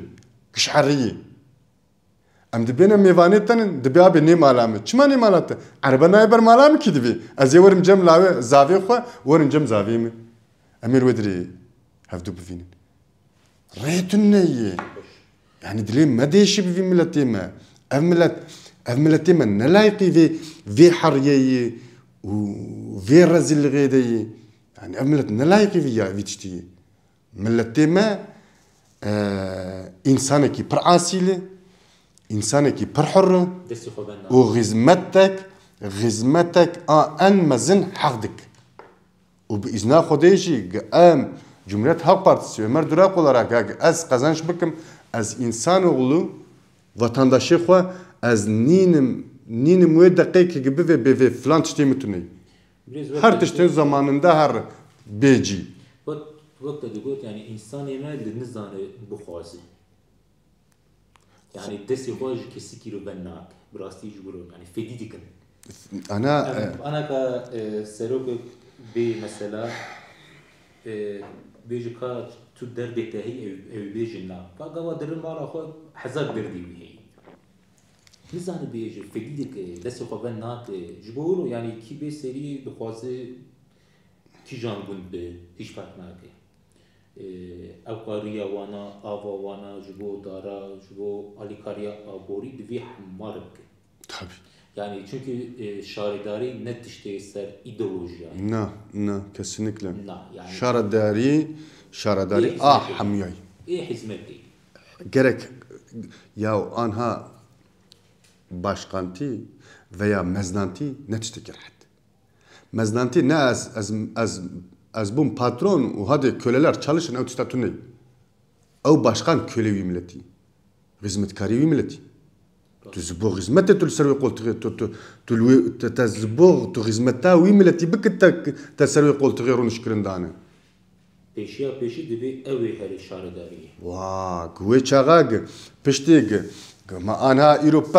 کش حریه ام دبینا میوانه تنن دبیا به نی مالامه چما نی مالات عربا نایبر مالامه کی دبی از یه ورم جم لاوه زاویه خو ورم جم زاویه می امیر ودری هفدو بفینن ریتون نیه يعني دليل ما ديش في ملتي ما ملتي ما نلاقي في حريه وفي رزل غيدي يعني ملت نلاقي في تشتي ملتي ما انسان كي برعاسيل انسان كي برحر وغزمتك ان مزن حقدك وباذن خديجي قام جمهورiyet Halk Partisi Ömer Durak olarak az kazanç bıkım az insanoğlu vatandaşı xo az ninim ve dakika gibi ve falan tiştemi tüney. Her tişten zamanında her beci. وقت دیگه یعنی انسان ما لنزانه بخوازه yani desi hoş kesi ki rubenak براستی جبرو yani fedi dikin. Ana ka serok bir mesela بيجي كا تو دربي تاهي او بيجي نا فقوا درن مارا خو حزار بردي وهي نزان بيجي فديك لسه خو بنات جبورو يعني كي بي سري بخوازه كي جان بند هيش فرق ناكي او قاريا وانا ابا وانا جبو دارا جبو اليكاريا ابوري دفي حمارك tabii yani çünkü şaridari net işte ister ideoloji yani. Ne kesinlikle. Yani şaridari hamiyay. Hizmet değil. Gerek ya anha başkanti veya meznanti ne tiştekir had. Meznanti ne az bum patron o hadi köleler çalışın o tiştatuni. O başkan kölevi milleti. Hizmetkari milleti. تزبوغ خدمته تلسروي قلت تزبوغ خدمتها ويملتي بك تسروي قلت غير نشكرن دانا peşi dibi evi her şaridari. Vaa kuve çağag peştig ma ana iro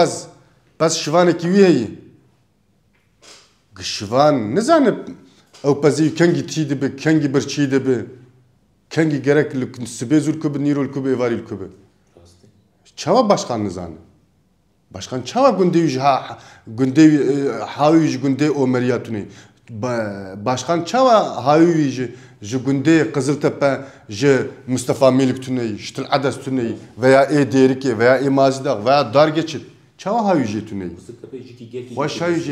pas şivane ki wiyi gşivan ne zanıp o pazi kengi tidi be kengi birçi de be kengi gerekli sibezul kubi nirul kubi varil kubi çava başkan ne zanı başkan çava gündevi hawiş günde o meriyatuni başkan çava hawiş ji günde Kızıltepe ji Mustafa Melik tüney ştil adas tüney veya Derike veya Mazida veya Dargeçit çava hawiş tüney hoş hawiş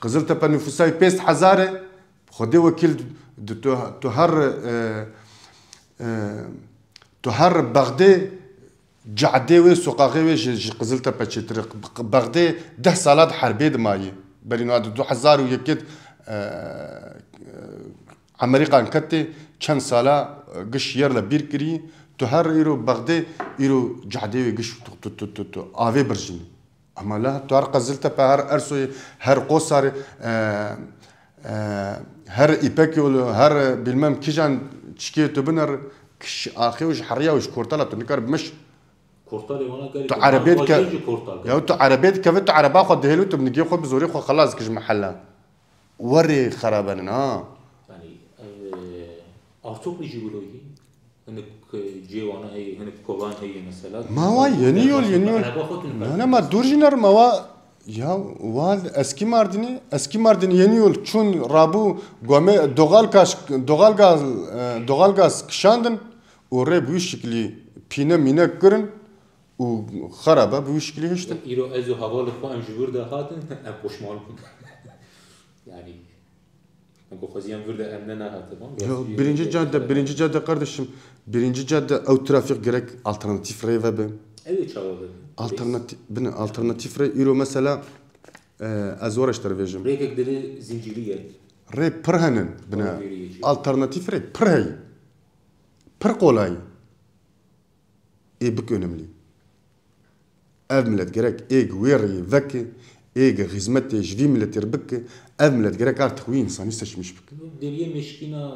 Kızıltepe nüfusay 5000 خدي وكيل تهر بغداد جعدي وسقاقي وجه قزلتبه تشتري بغداد 10 سالات حربيه دماي بلينو 2001 امريكا كتي كان سالا قش يرلا بيركري تهر ايرو بغداد ايرو جعدي قش تو افي برجين اما لا تهر قزلتبه هر ارسوي هر قصر هر إيبكيول هر بالمام كيجان تشكيتو بنر كش آخيوش حريا وش كورتالا تنكر بمش كورتالي وانا قال تو عربيت ك يا تو عربيت كفت عربا خد هلو تبنجي خد بزوري خد خلاص كش محلها وري خرابنا يعني ارتوق يجيبولوي هنك جيوانا هي هنك كوبان هي مثلا ما هو ينيول لا ما دورجينر ما هو ya val eski Mardini yeniyor çün rabu gome doğal gaz kışandın oraya bu şekli pine mine kırın o haraba bu şekli işte. İro ezo havalı falan jurda hatın poşmal yani bu kazıyan burada emnena hatın. Birinci cadde kardeşim birinci cadde o trafik gerek alternatif reyve be. Evet çavalı. Alternatif İro mesela azor iştirvejim. Reyek deri zinciriye. Rey pırhanın bina. Alternatif rey pırhay. Pır kolay. Bu önemli. Ev millet gerek veri veki hizmeti jvi millet yerbeki ev millet gerek artık insan isteşmiş beki. Deriye meşkina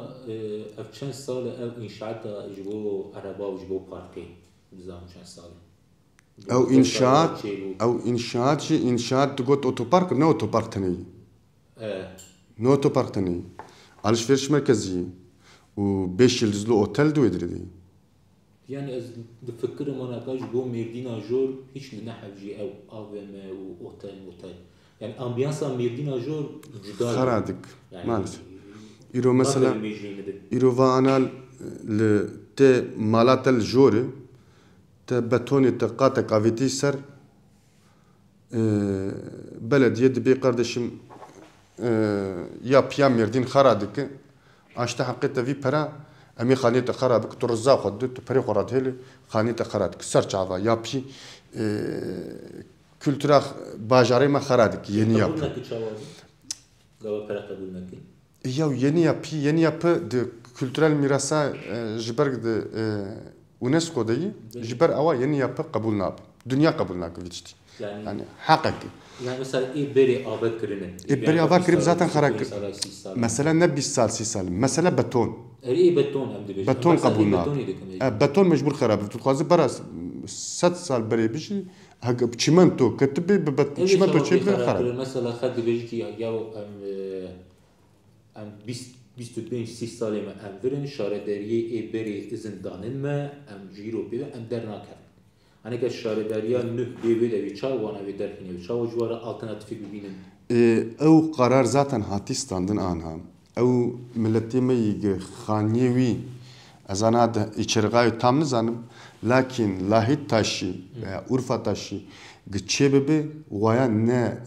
çen sal ev inşaata jibo araba jibo parke. Nizam çen sal. او انشاءات تقول اوتوبارك نو اوتوبارك تاني نو اوتوبارك تاني alışveriş merkezi و 5 yıldızlı otel de ödedi. Yani ez fikrim ona kaç bu Merdina jor hiç ne havci ev AVM و otel. Yani ambiyansa Merdina jor cüda. Karadık. Yani Maalesef. İro mesela İro vanal le te malatel jori te betoni te kate kaviti ser belediye dibi kardeşim ya Merdin karadık. Aşta hakikaten vi para امی خانه تخراب که تو رزاق خود تو پری خورد هلی خانه تخراب که سر چاوا یا پی kültüra bajarı mı xaradik yeni yapı. Kabul nakit çavazı. Gava para kabul nakit. Ya yeni yapı de kültürel mirasa jiber de UNESCO'dayı jiber ava yeni yapı kabul nab. Dünya kabul nakit geçti. Yani hakiki. Yani mesela beri avat kırını. Beri avat kırıp zaten xarak. Mesela ne 20 sal 6 sal. Mesela beton. beton hem de. Beton kabul nab. Beton mecbur xarab. Tu xazı baras 7 sal beri bir şey. çimento katibi bebet çimento çebi xarab. Mesela xad beji ki ya am 25 سال ما ام ورن شاردریه بری زندانن ما ام جیرو بیو ام در ناکر. hani که شاردریه نه بیو دوی چا وانا وی درکنی و چا وجوارا alternatifi bibinin. او قرار zaten hati standın anha. او milleti meyi khaniyevi azana da içergayı tam nizanım. Lakin lahit taşı, urfa taşı gçebebe vaya ne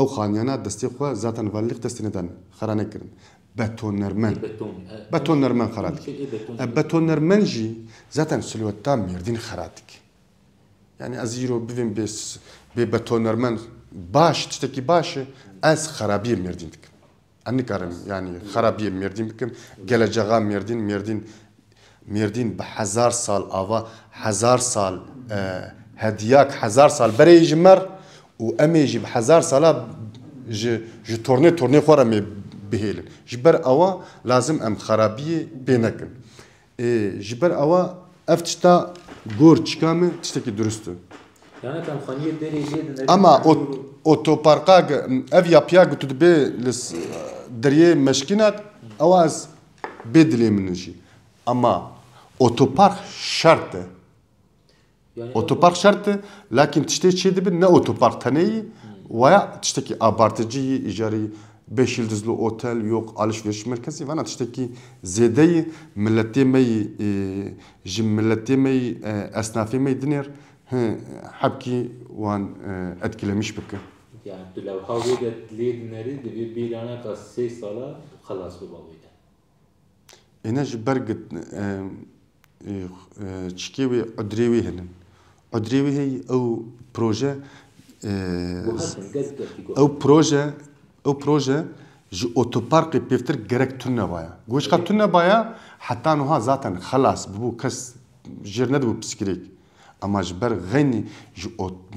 او خانیانا دستی خو zaten varlık destinedan xarane kirin. Betonnermen xaradik. Betonnermen jî zaten silüetta Merdin xaradik. Yani az îro bivim bê betonnermen baş tiştekî baş ez xarabiye Merdin dikim. Em nikarim yani xarabiye Merdin bikim. Geleceğa Merdin bi 1000 sal ava 1000 sal hediyak 1000 sal berê ji mer û em ê jî bi 1000 sala ji tornê xwe re bihêlin. Ji ber ewa lazim em xarabiye pê nekin. Ji ber ewa ev tişta gor çika min tiştekî durust e. Yani em xaniye derê lê Ama otoparka ev yapıya tu dibe li deriyê meşkînat ewa ez bê dilê min jî. Ama otopark şert e. Otopark şert e. Lakin tiştê çê dibin ne otopark teneyî veya tiştekî abartıcıyı icarî 5 yıldızlı otel yok, alışveriş merkezi var. Tiştekî zêdeyi milletê meyi ji milletê meyi esnafê meyi dinêr hebkî wan etkilemiş bike. Yani tu levhavê de lê dinêrî divê bêrana ka 3 sala xelas bi bavê de. Êne ji ber çikê wê udrê wê hinin. Udrê wê heye ew proje ji otoparkê pêvtir gerek tune baya. Goşka tune baya heta nuha zaten xelas bibû kes jêr nedibû piskirêk. Ama ji ber xeynî ji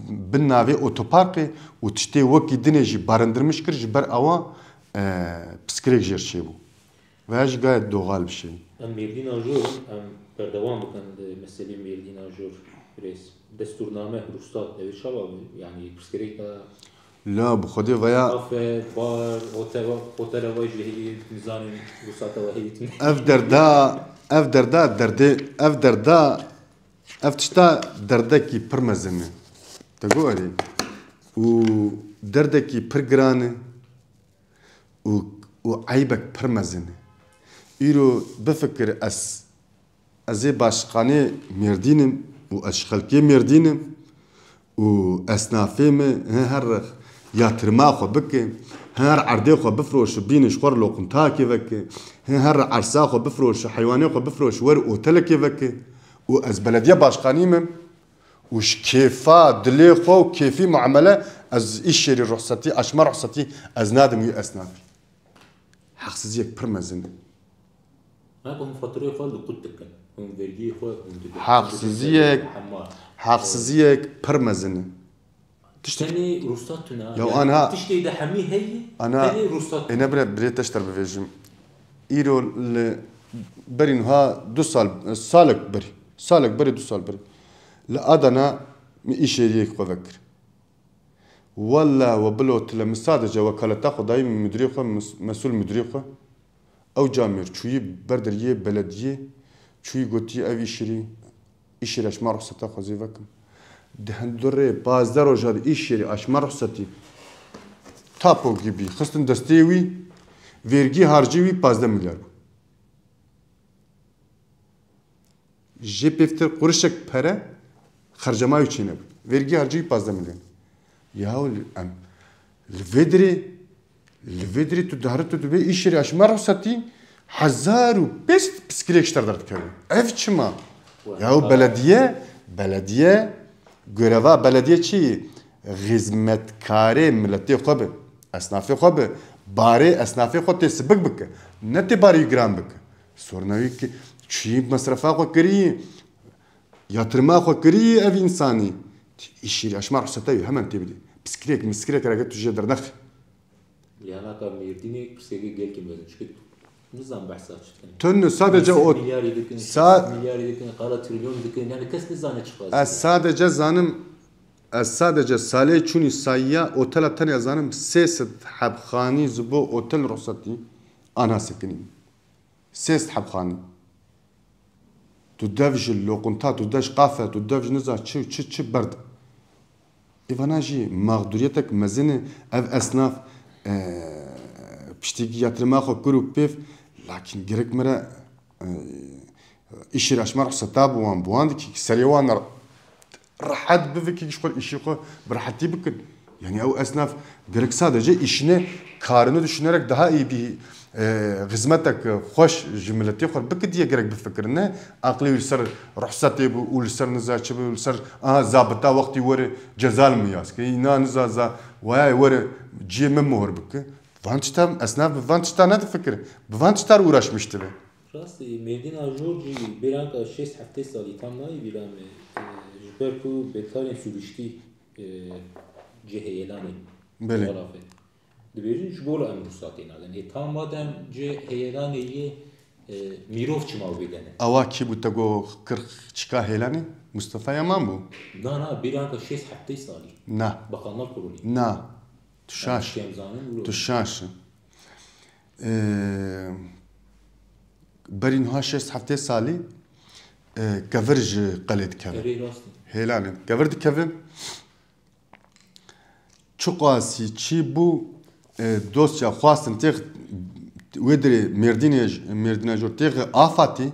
bin navê otoparkê û tiştê wekî dinê jî barîndirmiş kir ji ber ewa piskirêk jêr çêbû. Ve ji gayet doğal bir şey. Em Merdîna jor em berdevam bikin di meselê Merdîna jor rês. Destûrname Rustat ew çawa yani piskirêk da La bu xwedê veya afet, bar, otel ev jî heye nizanên Rusata ve heyîtin. ev tişta derdekî pir mezin e. Te gorî. û derdekî pir giran e û eybek pir mezin e. Îro bifikir ez ê başkanê Merdînim û ez xelkê Merdînim û esnafê me her ya tirma xwe bike, her erdê xwe bifroşe bîniş xwe loquntakê veke, her ersa xwe bifroşe heywanê xwe bifroşe wer otelekê veke û ez belediye başkanî me û ji kêfa dilê xwe û kêfî muamele ez îşerî ruhsatî aşma ruhsatî ez nadim wî esnafî. Heqsiziyek pir mezin e. Hum faturayê xwe li qut dikin. Hum vergiyê xwe heqsiziyek pir mezin e. Tenê Rustat tune. Ya tiştê de hemî heye tenê Rustat. Ene birê teşter bivêjim. Îro li berî niha 2 salek berî 2 sal berî li Adana îşeriyek xwe vekir. Walla we bilot li min sadece wekaleta xwe dayî müdirê xwe mesul müdirê xwe او جامر چوی بردریه بلدیه چوی گوتی او ایشری اشما رخصتا خوزی وکم دهندره 15 روزا ایشری اشما رخصتی تاپو gibi خستن دستیوی vergi harcıvi 15 milyar. Jepefter kuruşak para harcama için. Vergi harcıvi 15 milyon. Ya الفيدري تدهرت تبي إيشري أشمار حساتي 1500 بسكليك اشتردت كذا. أفشما. يا بلدية göreva belediye çi hizmetkare milleti xobe esnafı xobe bari esnafı xote sibik bike ne te bari gram bike sornavi ki çi masrafa xo kiri yatırma xo kiri ev insani işi aşmar husatayı hemen tebdi biskilek ragat tuje dernaf yani ka mirdini psegi gel kim böyle çünkü nizam bahsa çıktı. Tön sadece o milyar yedik, milyar yedik, kara trilyon yedik yani kes nizane çıkmaz. Sadece zanım sadece salih çuni sayya otel tane zanım ses habkhani zubo otel ruhsati ana sekinim. Ses habkhani. تدافج اللوقنطات تدافج قافة تدافج نزع تشي برد إيفاناجي مغدوريتك مزنة أف أصناف بشتيجي يترما خو كرو بيف لكن جرك مرة إيش راشمار حساب وان بواند كي سريوان راحت بفكي شغل إيش خو براحتي بكن يعني أو أصناف جرك sadece işine karını düşünerek daha iyi bir hizmetek hoş cümleti xor bik diye gerek bir fikrine akli ulser ruhsatı bu ulser nizaçı bu ulser zabıta vakti var cezal mı yaz ki inan za vay var cimem mor bik vançtam esnaf vançta ne fikir vançtar uğraşmıştı be Rastı Medina Georgi biranka 6 hafta sali tamamı biram jberku betarın sürüştü ceheyelani Bele Dibêjin ji bo em ruhsatê nadin. Tam madem ci hêyeranê yê mirov çima bêdene. Awa kî bû te got kir çika hêlanê? Mustafa Yaman bû? Na bêranka 6 heftê salî. Na. Bakanlar Kurulî. Na. Tu şaş. Tu şaş. Berî niha 6 heftê salî kevir ji qelê dikeve. Hêlanê. Kevir dikevin çi qasî çi bû dosya xwastin têx wê dirê Mêrdînê jor têxê afatî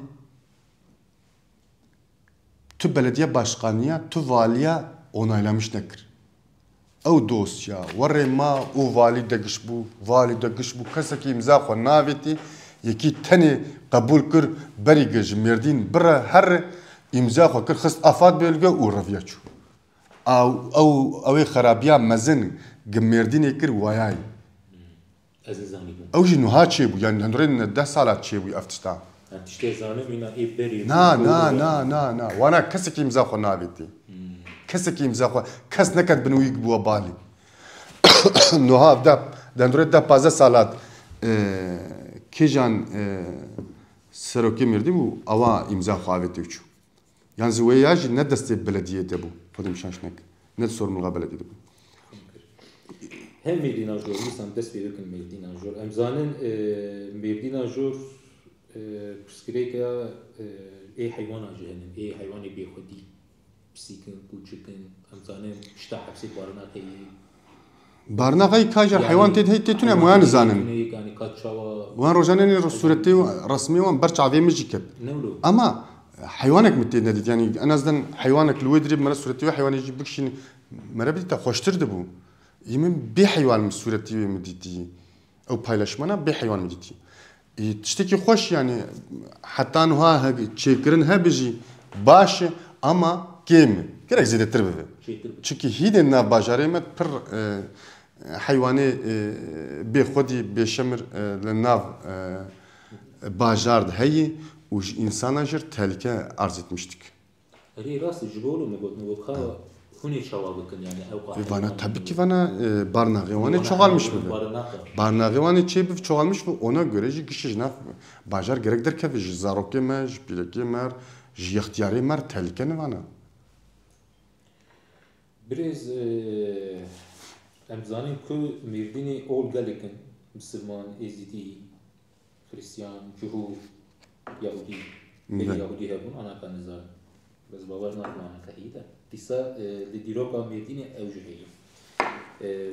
tu belediye başkanıya tu valiya onaylamış nekir. Ew dosya werê ma û valî degiş bû valî degiş bû kesekî imza xwe navetî yekî tenê qebûl kir berî ji Mêrdîn bire her imza xwe kir xist afat bêlge û reviya çû. Ew ê xerabiya mezin gi Mêrdînê kir wayayî. Ew jî niha çêbû yani hundrên 10 sala çêbû ev tişta. Tiştê zanim îna ê berê. Na. Wana kesekî imza xwe navetî. Kesekî imza xwe kes neket bin wî bûye balî. Niha de hundrê 15 salat kêjan serokê Mêrdîn bû ewa imza xwe avêtî çû. Yani ji wê ya jî ne destê belediyê de bû. Podîm şaş nek. Ne sorumluluğa belediyê de bû. Hem Medina Jor, misal dest verirken Medina Jor. Em zanin Medina Jor pişkireka hayvana cehennem, hayvanı bêxwedî, pisîkin, kûçikin, em zanin pişta hepsî barnaqeyî. Barnaqeyî kajar hayvan tê tune muyan zanin. Yani kaçava. Wan rojanê suretê resmî wan ber çavê min jî ket. Ama hayvanek mi tê nedît yani en azdan hayvanek li wê dirê mere suretê hayvanê jî bikişîn mere bidî te xweştir dibû. Yemin bir hayvan mı sureti mi diti? O paylaşmana bir hayvan mı diti? Tişteki hoş yani hatta nuha çekirin hebiji baş ama kim? Gerek zedetir be. Çünkü hidin na bajarımet per hayvanı bir xodi bir şemir lenav bajardı heyi u insana jir tehlike arz etmiştik. Rastı jibolu mu got Huni şavabıkın yani Vana tabii ki vana barnağıvanı çoğalmış mı? Barnağıvanı çebif çoğalmış mı? Ona göre ji kişi naf bajar gerektir ki ji zaroke mer, ji pileke mer, ji ihtiyari mer tehlike ne vana? Biraz em zanin ku Mêrdînê ol gelikin Müslüman ezîdî Hristiyan, Cuhu, Yahudi, بله. Yahudi hebun ana kanizar. Bez bavar natmana kahida. Disa li diroka merdini ev jiheyim.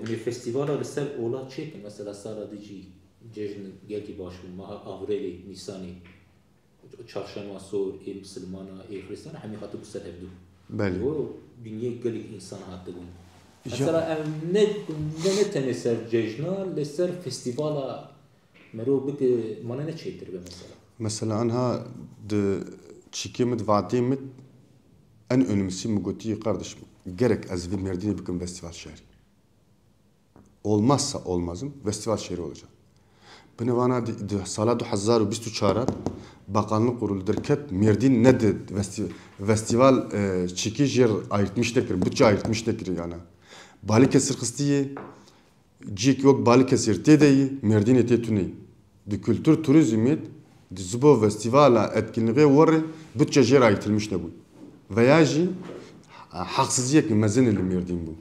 Uni festivala li ser ola çekin. Mesela sara dici cejn gelki başvur maha avreli, nisani. Çarşamba sor, Müslümana, Hristiyan hemi hatı bu ser evdu. بله O dünya gelik insan hattı bunu. Mesela ne teneser cejna li ser festivala mero bik mana ne çektir be mesela. مثلا أنها د تشيكيمت فاتيمت أن أنمسي مقوتي قردش gerek az bir merdini bugün festival şehri. Olmazsa olmazım festival şehri olacak. Beni bana sala 2024 bakanlık kurulu derket Merdin ne de festival çiki yer ayırtmıştır, bütçe ayırtmıştır yani. Balıkesir kıstiye cik yok Balıkesir tedeyi Merdin ete tüneyi. De kültür turizmet de zubo festivala etkinliğe varı bütçe yer ayırtılmış ne bu. Veya jin haksızlık mezeneli Merdin bu.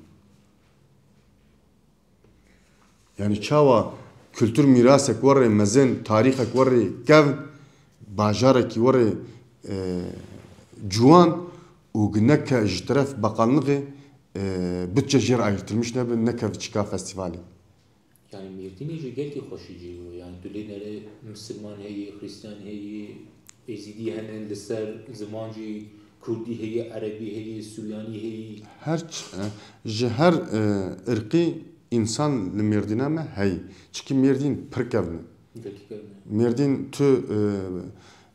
Yani çava kültür mirasek varı mezen tarihek varı kev bajarek varı juan u gneka jtaraf bakanlığı bütçe yer ayırtılmış ne neka çıka festivali. Yani Merdin'i je gelki hoşici yani tülenere Müslüman heyi, Hristiyan heyi, Ezidi henen liser zamancı Kurdi heyi, Arabi heyi, Süryani heyi. Her ırkı insan Merdin'e mi? Hey. Çünkü Merdin pırkevni. Merdin tü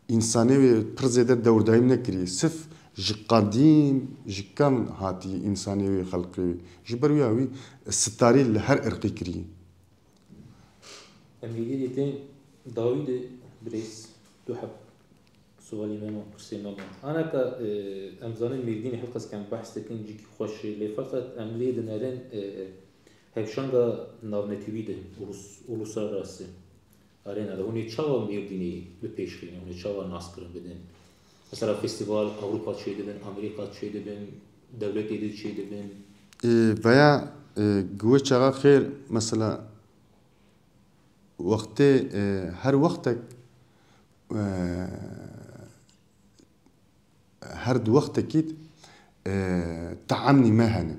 insanı ve pırzede devrdayım ne kiri. Sırf jikadim, jikam hati insanı ve halkı. Jiberuyavi stari her ırkı kiri. Emniyeti deten David Breis duhab suali mema kursi mema. Ana ka emzanın Merdin'i halkas kan bahs tekin ciki hoş le fakat emniyeti denen hevşanga navnetivide uluslararası arenada. Huni çava Merdin'i bir peşkine, huni çava naskırın beden. Mesela festival Avrupa çeydibin, Amerika çeydibin, devlet edil çeydibin. Veya güve çağa khir mesela vakti her vakte her vakte kit تعامني مهني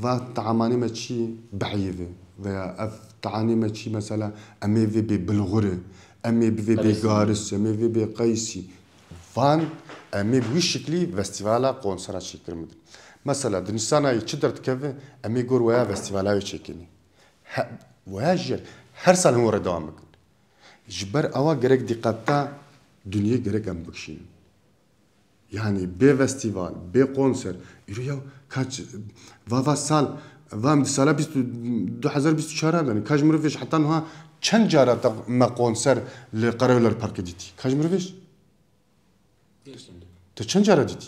و تعامني ماشي بعيفة و تعامني ماشي مثلا أمي في بالغرة أمي في بجارس أمي في بقيسي فان أمي بوشكلي فستيفالا كونسرت شكل مدن مثلا دنيسانا يشدرت كذا أمي جور ويا فستيفالا يشكلني وياجر هر سنة هو ردامك جبر أوا جرك دقتا دنيا جرك أم بكشين yani be festival, be konser. Ya kaç vava sal, vam sala 2024 yani kaç mürüvş hatta ha çen cara da ma konser le Karayollar Parkı diti. Kaç mürüvş? Te çen cara diti.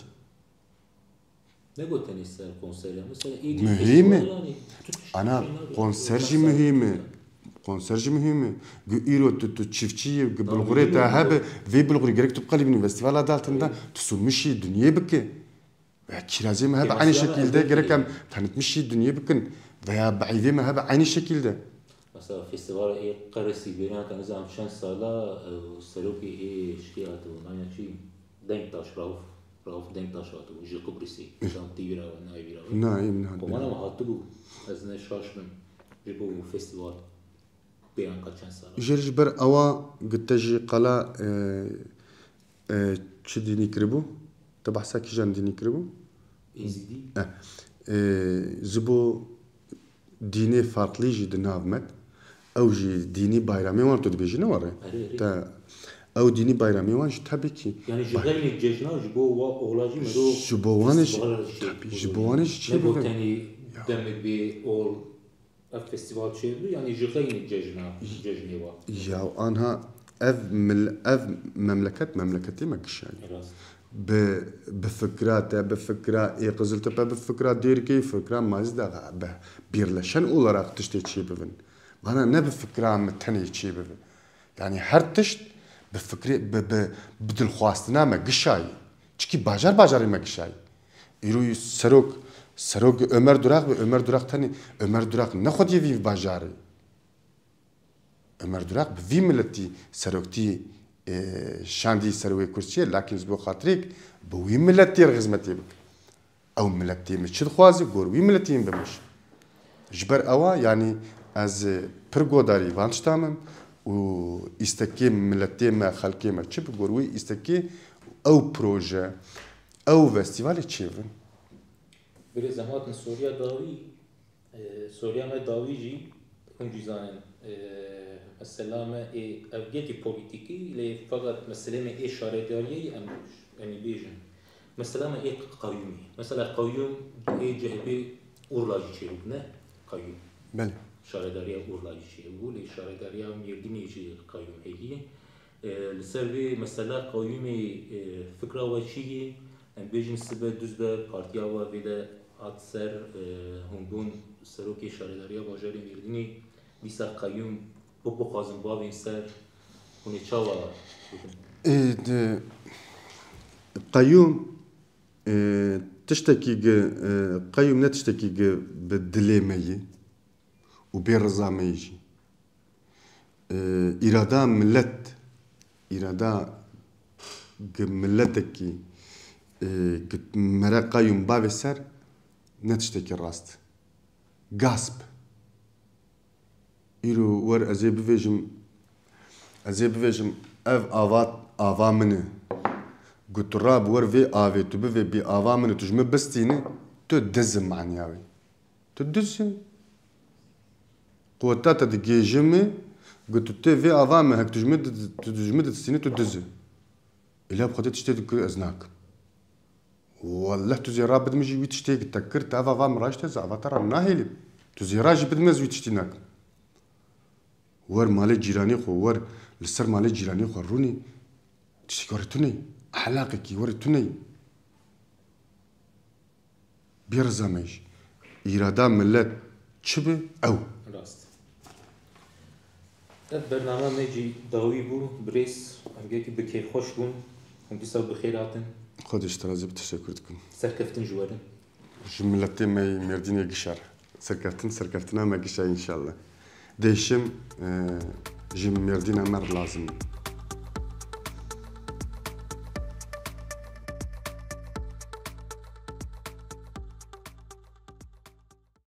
Ne goten ister konser ya mesela mühim. Ana konserci mühim. konserci mühimi. İro tu çiftçiyi bulguri ta habe ve bulguri gerek tubqa li festival adaltında tusulmuşi dünya biki. Ve kirazim habe aynı şekilde gerek hem tanıtmışi dünya bikin veya baivim habe aynı şekilde. Mesela festival qarasi biran kan zam şan sala saluki şkiyatı yani şey Denktaş Rauf Denktaş atı ji Kıbrıs'ı zam tivira ve naivira. Naim. Bana mı hattı bu? Az ne şaşmın. Bu festival بيان قرشان صار. جرجبر أوا قلت جي قلا شديني كربو تبع ساكي جان ديني كربو. إزدي. زبو ديني فارقلي جي دنافمت أو جي ديني بايرامي وان تود بيجي نوري. تا أو ديني بايرامي وان جتابي كي. يعني جغير الججنا جبو أولاجي مرو. جبو وانش جبو وانش شيء. نبو تاني دمك بي أول festival çeviriyor yani jıkayın cejni var. Ya anha ev memleketi mi kişi? بفكرة يقزل تبع بفكرة دير كيف فكرة ما زدا بيرلشن olarak تشتي شيء بفن. أنا نه بفكرة متني شيء بفن. يعني هر تشت بفكرة بدل خواستنا ما قشاي. çünkü bacar ما قشاي. يروي سروق Ömer Durak ve Ömer Durak tani Ömer Durak ne xodiye vi bajarı. مردوراق بوی ملتی سروکتی شاندی سروی کرسیه لکن زبو خاطرک بوی ملتی رغزمتی بک او ملتی مشد خوازی گوروی ملتی بمش جبر اوا يعني از پرگوداری وانشتامم و استکی ملتی ما خلقی ما چه بگوروی استکی او پروژه او فستیوال چیون بری زمات سوریا داوی سوریا ما داوی جی هم جزانن مثلا ما افجتی پولیتیکی لی فقط مثلا ما شارداریه امروز يعني بيجن مثلا ما قيومي مثلا قيوم جهبي اورلاجي چيرونه قيوم بله شارداريا اورلاجي چيرو لي شارداريا ميرديني جي قيوم هي لسربي مثلا قيومي فكره وشي ام بيجن سبه دوزبه بارتيا و ويدا اتسر هونبون سروكي شارداريا باجاري ميرديني بيسا قيوم بو قازم بابين سر هوني چاوا قيوم تشتكي قيوم لا تشتكي بالدلي مي وبالرضا ميجي إرادة ملت إرادة ملتك مرا قيوم باب السر نتشتكي الراست غاسب إيرو ور أزي بفيجم أف آفا منه قلت الراب ور في آفي تبفي بي آفا منه تجمع بستيني تدزم معنياوي تدزم قوتاتا دقي جمي قلت تي في آفا منه هك تجمد تستيني تدزم إلا بخطي تشتي كل أزناك والله تزي راب بدمجي ويتشتي تكرت آفا مراش تزا آفا ترى ناهيلي تزي راجي بدمز ويتشتيناك ور مالي جيراني خو ور لسر مالي جيراني خو روني تشكرتني أحلاقك ورتني بيرزمش إرادة ملت شبه أو راست برنامه میجی داوی بو بريس امگه که بکیف خوش بون هم دیسا بخیراتن خودش ترازي بتشكر تكون سرکفتن جوارن جملتي ما مرديني قشار سركرتنا ما قشا إن شاء الله ديشم جم مردينا مر لازم